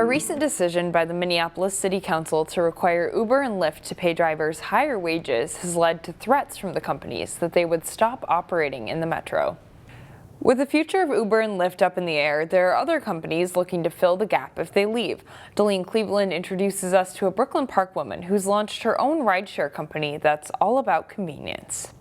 A recent decision by the Minneapolis City Council to require Uber and Lyft to pay drivers higher wages has led to threats from the companies that they would stop operating in the metro. With the future of Uber and Lyft up in the air, there are other companies looking to fill the gap if they leave. Delene Cleveland introduces us to a Brooklyn Park woman who's launched her own rideshare company that's all about convenience.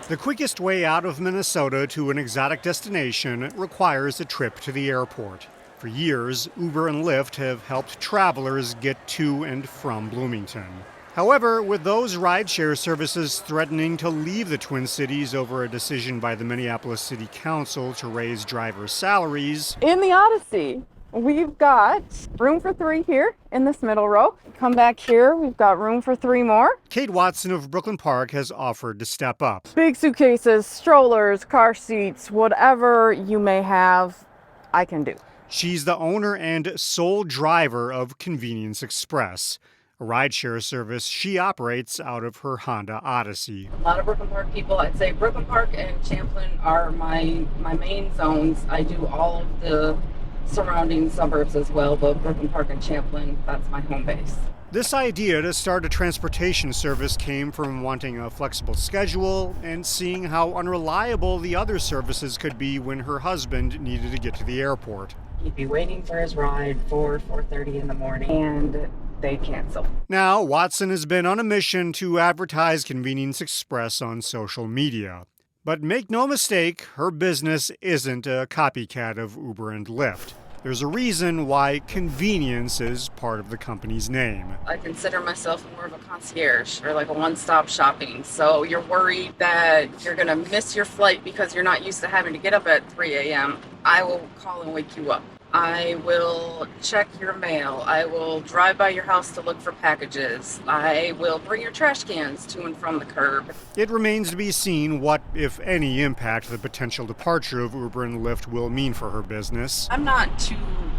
The quickest way out of Minnesota to an exotic destination requires a trip to the airport. For years, Uber and Lyft have helped travelers get to and from Bloomington. However, with those rideshare services threatening to leave the Twin Cities over a decision by the Minneapolis City Council to raise driver salaries, in the Odyssey, we've got room for 3 here in this middle row. Come back here, we've got room for 3 more. Kate Watson of Brooklyn Park has offered to step up. Big suitcases, strollers, car seats, whatever you may have, I can do. She's the owner and sole driver of Convenience Express, a rideshare service she operates out of her Honda Odyssey. A lot of Brooklyn Park people, I'd say Brooklyn Park and Champlin are my main zones. I do all of the surrounding suburbs as well, but Brooklyn Park and Champlin, that's my home base. This idea to start a transportation service came from wanting a flexible schedule and seeing how unreliable the other services could be when her husband needed to get to the airport. He'd be waiting for his ride 4:30 in the morning, and they cancel. Now, Watson has been on a mission to advertise Convenience Express on social media. But make no mistake, her business isn't a copycat of Uber and Lyft. There's a reason why convenience is part of the company's name. I consider myself more of a concierge, or like a one-stop shopping. So you're worried that you're gonna miss your flight because you're not used to having to get up at 3 a.m. I will call and wake you up. I will check your mail. I will drive by your house to look for packages. I will bring your trash cans to and from the curb. It remains to be seen what, if any, impact the potential departure of Uber and Lyft will mean for her business. I'm not too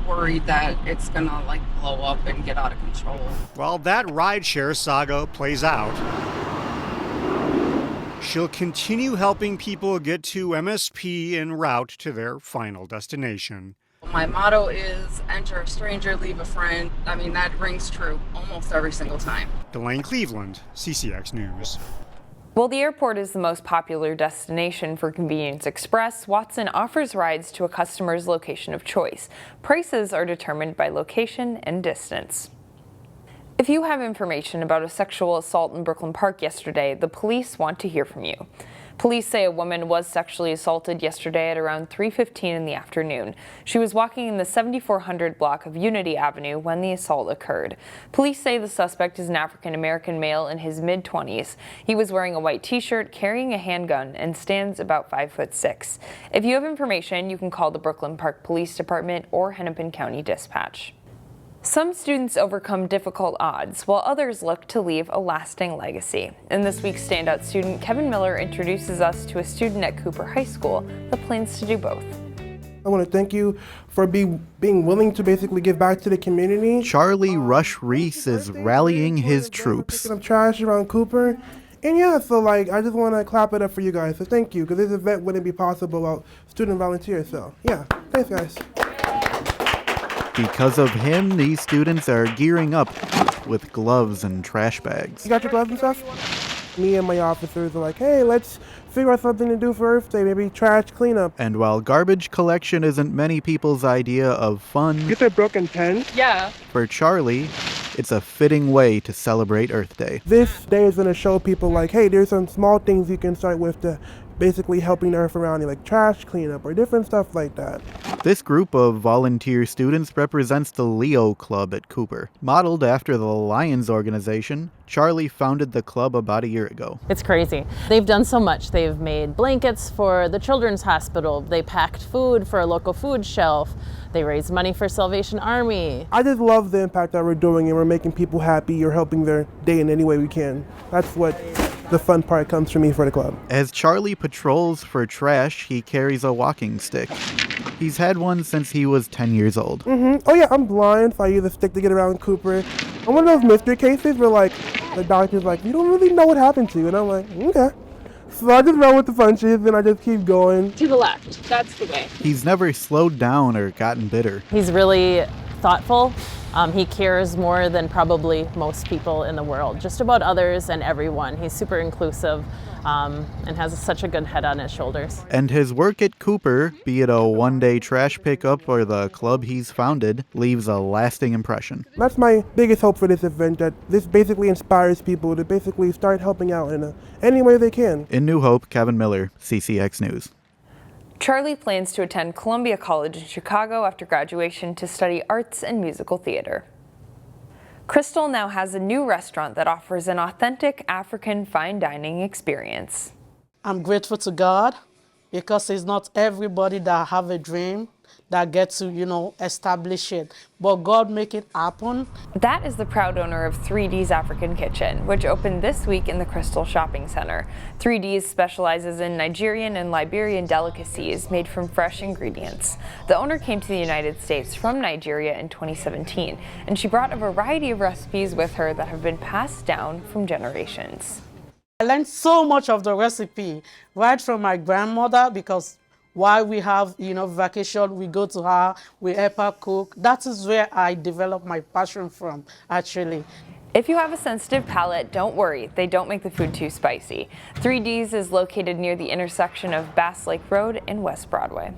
worried that it's gonna blow up and get out of control. While that rideshare saga plays out, she'll continue helping people get to MSP en route to their final destination. My motto is enter a stranger, leave a friend. I mean, that rings true almost every single time. Delene Cleveland, CCX News. While the airport is the most popular destination for Convenience Express, Watson offers rides to a customer's location of choice. Prices are determined by location and distance. If you have information about a sexual assault in Brooklyn Park yesterday, the police want to hear from you. Police say a woman was sexually assaulted yesterday at around 3:15 in the afternoon. She was walking in the 7400 block of Unity Avenue when the assault occurred. Police say the suspect is an African-American male in his mid-20s. He was wearing a white t-shirt, carrying a handgun, and stands about 5'6". If you have information, you can call the Brooklyn Park Police Department or Hennepin County Dispatch. Some students overcome difficult odds, while others look to leave a lasting legacy. In this week's Standout student, Kevin Miller introduces us to a student at Cooper High School that plans to do both. I want to thank you for being willing to basically give back to the community. Charlie Rush-Reese is rallying his troops. Picking up trash around Cooper. And yeah, so I just want to clap it up for you guys. So thank you, because this event wouldn't be possible without student volunteers. So yeah, thanks guys. Because of him, these students are gearing up with gloves and trash bags. You got your gloves and stuff? Me and my officers are like, hey, let's figure out something to do for Earth Day, maybe trash cleanup. And while garbage collection isn't many people's idea of fun, Get that broken pen? Yeah. for Charlie, it's a fitting way to celebrate Earth Day. This day is going to show people hey, there's some small things you can start with to basically helping the earth around you, like trash cleanup or different stuff like that. This group of volunteer students represents the Leo Club at Cooper. Modeled after the Lions organization, Charlie founded the club about a year ago. It's crazy. They've done so much. They've made blankets for the Children's Hospital. They packed food for a local food shelf. They raised money for Salvation Army. I just love the impact that we're doing, and we're making people happy or helping their day in any way we can. That's what the fun part comes for me for the club. As Charlie patrols for trash, he carries a walking stick. He's had one since he was 10 years old. Oh yeah, I'm blind, so I use a stick to get around Cooper. I'm one of those mystery cases where the doctor's you don't really know what happened to you, and I'm like, okay. So I just roll with the punches and I just keep going. To the left, that's the way. He's never slowed down or gotten bitter. He's really thoughtful. He cares more than probably most people in the world, just about others and everyone. He's super inclusive and has such a good head on his shoulders. And his work at Cooper, be it a one-day trash pickup or the club he's founded, leaves a lasting impression. That's my biggest hope for this event, that this basically inspires people to basically start helping out in any way they can. In New Hope, Kevin Miller, CCX News. Charlie plans to attend Columbia College in Chicago after graduation to study arts and musical theater. Crystal now has a new restaurant that offers an authentic African fine dining experience. I'm grateful to God because it's not everybody that have a dream that gets to, establish it. But God make it happen. That is the proud owner of 3D's African Kitchen, which opened this week in the Crystal Shopping Center. 3D's specializes in Nigerian and Liberian delicacies made from fresh ingredients. The owner came to the United States from Nigeria in 2017, and she brought a variety of recipes with her that have been passed down from generations. I learned so much of the recipe right from my grandmother, because while we have, vacation, we go to her, we help her cook. That is where I developed my passion from, actually. If you have a sensitive palate, don't worry, they don't make the food too spicy. 3D's is located near the intersection of Bass Lake Road and West Broadway.